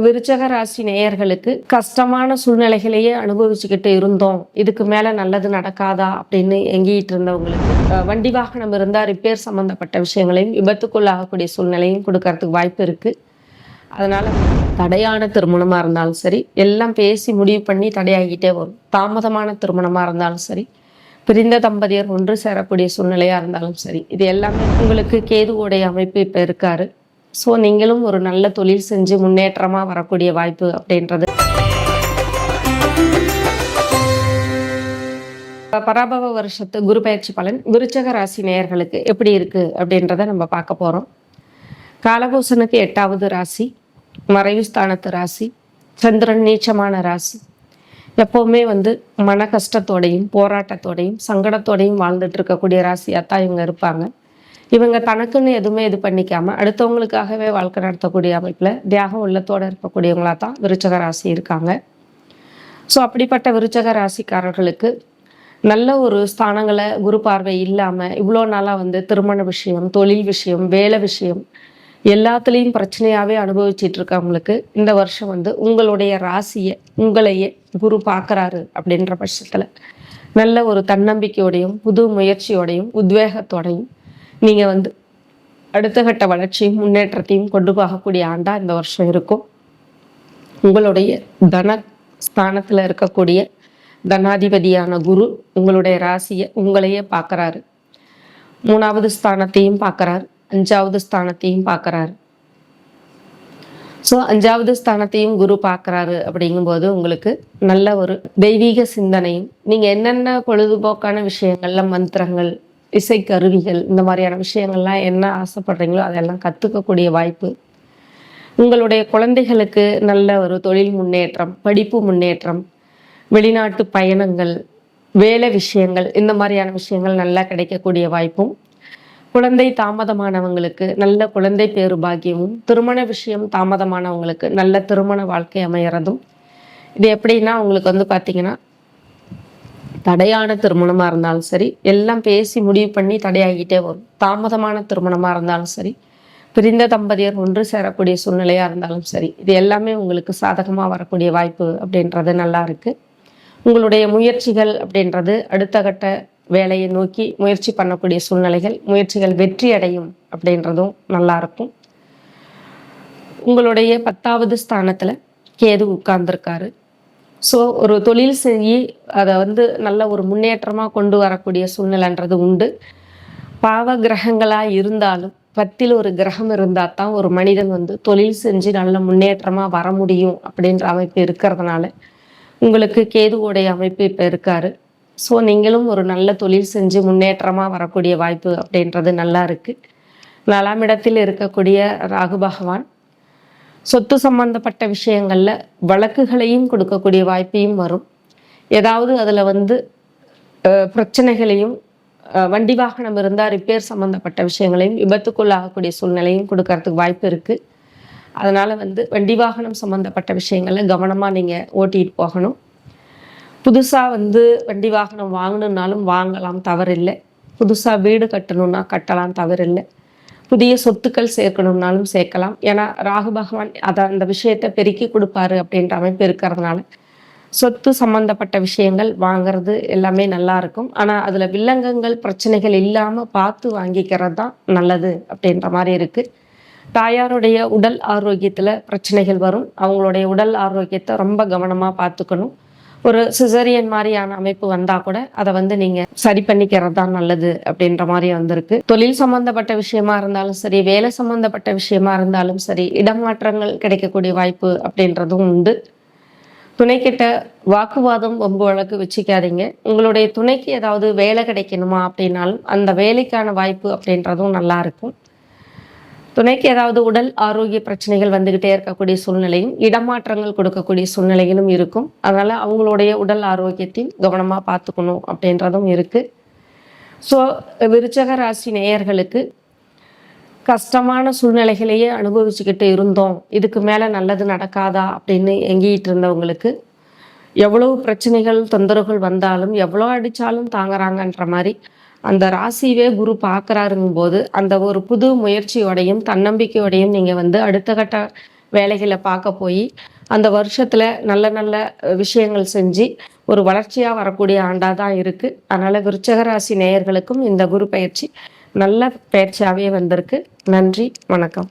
விருச்சக ராசி நேயர்களுக்கு கஷ்டமான சூழ்நிலைகளையே அனுபவிச்சுக்கிட்டு இருந்தோம், இதுக்கு மேல நல்லது நடக்காதா அப்படின்னு எங்கிட்டு இருந்தவங்களுக்கு வண்டி வாகனம் இருந்தால் ரிப்பேர் சம்பந்தப்பட்ட விஷயங்களையும் விபத்துக்குள்ளாகக்கூடிய சூழ்நிலையும் கொடுக்கறதுக்கு வாய்ப்பு இருக்கு. அதனால தடையான திருமணமா இருந்தாலும் சரி, எல்லாம் பேசி முடிவு பண்ணி தடையாகிட்டே வரும். தாமதமான திருமணமா இருந்தாலும் சரி, பிரிந்த தம்பதியர் ஒன்று சேரக்கூடிய சூழ்நிலையா இருந்தாலும் சரி, இது எல்லாமே உங்களுக்கு கேதுவோடைய அமைப்பு இப்ப இருக்காரு. ஸோ நீங்களும் ஒரு நல்ல தொழில் செஞ்சு முன்னேற்றமாக வரக்கூடிய வாய்ப்பு அப்படின்றது. பராபவ வருஷத்து குரு பயிற்சி பலன் விருச்சக ராசி நேயர்களுக்கு எப்படி இருக்குது அப்படின்றத நம்ம பார்க்க போகிறோம். காலபூசனுக்கு 8வது ராசி, மறைவு ஸ்தானத்து ராசி, சந்திரன் நீச்சமான ராசி. எப்போவுமே மன கஷ்டத்தோடையும் போராட்டத்தோடையும் சங்கடத்தோடையும் வாழ்ந்துட்டு இருக்கக்கூடிய ராசியாகத்தான் இவங்க இருப்பாங்க. இவங்க தனக்குன்னு எதுவுமே இது பண்ணிக்காமல் அடுத்தவங்களுக்காகவே வாழ்க்கை நடத்தக்கூடிய அமைப்பில் தியாகம் உள்ளத்தோடு இருக்கக்கூடியவங்களாக தான் விருச்சக ராசி இருக்காங்க. ஸோ அப்படிப்பட்ட விருச்சக ராசிக்காரர்களுக்கு நல்ல ஒரு ஸ்தானங்களை குரு பார்வை இல்லாமல் இவ்வளோ நாளாக திருமண விஷயம், தொழில் விஷயம், வேலை விஷயம் எல்லாத்துலேயும் பிரச்சனையாகவே அனுபவிச்சிட்டு இருக்கவங்களுக்கு இந்த வருஷம் உங்களுடைய ராசியை உங்களையே குரு பார்க்குறாரு அப்படின்ற பட்சத்தில் நல்ல ஒரு தன்னம்பிக்கையோடையும் புது முயற்சியோடையும் உத்வேகத்தோடையும் நீங்கள் அடுத்த கட்ட வளர்ச்சியும் முன்னேற்றத்தையும் கொண்டு போகக்கூடிய ஆண்டாக இந்த வருஷம் இருக்கும். உங்களுடைய தன ஸ்தானத்தில் இருக்கக்கூடிய தனாதிபதியான குரு உங்களுடைய ராசியை உங்களையே பார்க்குறாரு. 3வது ஸ்தானத்தையும் பார்க்குறாரு, 5வது ஸ்தானத்தையும் பார்க்குறாரு. ஸோ 5வது ஸ்தானத்தையும் குரு பார்க்குறாரு அப்படிங்கும்போது உங்களுக்கு நல்ல ஒரு தெய்வீக சிந்தனையும், நீங்கள் என்னென்ன பொழுதுபோக்கான விஷயங்கள்ல மந்திரங்கள், இசைக்கருவிகள், இந்த மாதிரியான விஷயங்கள்லாம் என்ன ஆசைப்படுறீங்களோ அதெல்லாம் கற்றுக்கக்கூடிய வாய்ப்பு. உங்களுடைய குழந்தைகளுக்கு நல்ல ஒரு தொழில் முன்னேற்றம், படிப்பு முன்னேற்றம், வெளிநாட்டு பயணங்கள், வேலை விஷயங்கள், இந்த மாதிரியான விஷயங்கள் நல்லா கிடைக்கக்கூடிய வாய்ப்பும். குழந்தை தாமதமானவங்களுக்கு நல்ல குழந்தை பேரு பாக்கியமும், திருமண விஷயம் தாமதமானவங்களுக்கு நல்ல திருமண வாழ்க்கை அமையறதும். இது எப்படின்னா உங்களுக்கு பார்த்தீங்கன்னா தடையான திருமணமாக இருந்தாலும் சரி, எல்லாம் பேசி முடிவு பண்ணி தடையாகிட்டே வரும். தாமதமான திருமணமாக இருந்தாலும் சரி, பிரிந்த தம்பதியர் ஒன்று சேரக்கூடிய சூழ்நிலையாக இருந்தாலும் சரி, இது எல்லாமே உங்களுக்கு சாதகமாக வரக்கூடிய வாய்ப்பு அப்படின்றது நல்லா இருக்குது. உங்களுடைய முயற்சிகள் அப்படின்றது அடுத்த கட்ட வேலையை நோக்கி முயற்சி பண்ணக்கூடிய சூழ்நிலைகள், முயற்சிகள் வெற்றி அடையும் அப்படின்றதும் நல்லா இருக்கும். உங்களுடைய 10வது ஸ்தானத்தில் கேது உட்கார்ந்துருக்காரு. ஸோ ஒரு தொழில் செஞ்சு அதை நல்ல ஒரு முன்னேற்றமாக கொண்டு வரக்கூடிய சூழ்நிலைன்றது உண்டு. பாவ கிரகங்களாக இருந்தாலும் 10ல் ஒரு கிரகம் இருந்தால் தான் ஒரு மனிதன் தொழில் செஞ்சு நல்ல முன்னேற்றமாக வர முடியும் அப்படின்ற அமைப்பு இருக்கிறதுனால உங்களுக்கு கேதுவோடைய அமைப்பு இப்போ இருக்காரு. ஸோ நீங்களும் ஒரு நல்ல தொழில் செஞ்சு முன்னேற்றமாக வரக்கூடிய வாய்ப்பு அப்படின்றது நல்லா இருக்குது. 4ஆம் இடத்தில் இருக்கக்கூடிய ராகு பகவான் சொத்து சம்பந்தப்பட்ட விஷயங்கள்ல வழக்குகளையும் கொடுக்கக்கூடிய வாய்ப்பையும் வரும். ஏதாவது அதில் பிரச்சனைகளையும், வண்டி வாகனம் இருந்தால் ரிப்பேர் சம்பந்தப்பட்ட விஷயங்களையும் விபத்துக்குள்ளாகக்கூடிய சூழ்நிலையும் கொடுக்கறதுக்கு வாய்ப்பு இருக்குது. அதனால் வண்டி வாகனம் சம்மந்தப்பட்ட விஷயங்களில் கவனமாக நீங்கள் ஓட்டிகிட்டு போகணும். புதுசாக வண்டி வாகனம் வாங்கணுன்னாலும் வாங்கலாம், தவறில்லை. புதுசாக வீடு கட்டணுன்னா கட்டலாம், தவறில்லை. புதிய சொத்துக்கள் சேர்க்கணும்னாலும் சேர்க்கலாம். ஏன்னா ராகு பகவான் அந்த விஷயத்தை பெருக்கி கொடுப்பாரு அப்படின்ற அமைப்பு இருக்கிறதுனால சொத்து சம்பந்தப்பட்ட விஷயங்கள் வாங்கிறது எல்லாமே நல்லா இருக்கும். ஆனால் அதில் வில்லங்கங்கள் பிரச்சனைகள் இல்லாமல் பார்த்து வாங்கிக்கிறது தான் நல்லது அப்படின்ற மாதிரி இருக்குது. தாயாருடைய உடல் ஆரோக்கியத்தில் பிரச்சனைகள் வரும். அவங்களுடைய உடல் ஆரோக்கியத்தை ரொம்ப கவனமாக பார்த்துக்கணும். ஒரு சிசரியன் மாதிரியான அமைப்பு வந்தால் கூட அதை நீங்கள் சரி பண்ணிக்கிறது தான் நல்லது அப்படின்ற மாதிரி வந்திருக்கு. தொழில் சம்மந்தப்பட்ட விஷயமா இருந்தாலும் சரி, வேலை சம்மந்தப்பட்ட விஷயமா இருந்தாலும் சரி, இடமாற்றங்கள் கிடைக்கக்கூடிய வாய்ப்பு அப்படின்றதும் உண்டு. துணைக்கிட்ட வாக்குவாதம் வம்பு வழக்கு வச்சுக்காதீங்க. உங்களுடைய துணைக்கு ஏதாவது வேலை கிடைக்கணுமா அப்படின்னாலும் அந்த வேலைக்கான வாய்ப்பு அப்படின்றதும் நல்லா இருக்கும். துணைக்கு ஏதாவது உடல் ஆரோக்கிய பிரச்சனைகள் வந்துக்கிட்டே இருக்கக்கூடிய சூழ்நிலையும், இடமாற்றங்கள் கொடுக்கக்கூடிய சூழ்நிலைகளும் இருக்கும். அதனால் அவங்களுடைய உடல் ஆரோக்கியத்தையும் கவனமாக பார்த்துக்கணும் அப்படின்றதும் இருக்குது. ஸோ விருச்சக ராசி நேயர்களுக்கு கஷ்டமான சூழ்நிலைகளையே அனுபவிச்சுக்கிட்டு இருந்தோம், இதுக்கு மேலே நல்லது நடக்காதா அப்படின்னு எங்கிட்டு இருந்தவங்களுக்கு எவ்வளவு பிரச்சனைகள் தொந்தரவுகள் வந்தாலும் எவ்வளோ அடித்தாலும் தாங்குறாங்கன்ற மாதிரி அந்த ராசியவே குரு பார்க்குறாருங்கும் போது அந்த ஒரு புது முயற்சியோடையும் தன்னம்பிக்கையோடையும் நீங்கள் அடுத்த கட்ட வேலைகளை பார்க்க போய் அந்த வருஷத்தில் நல்ல நல்ல விஷயங்கள் செஞ்சு ஒரு வளர்ச்சியாக வரக்கூடிய ஆண்டாக தான் இருக்குது. அதனால் விருச்சிக ராசி நேயர்களுக்கும் இந்த குரு பயிற்சி நல்ல பயிற்சியாகவே வந்திருக்கு. நன்றி, வணக்கம்.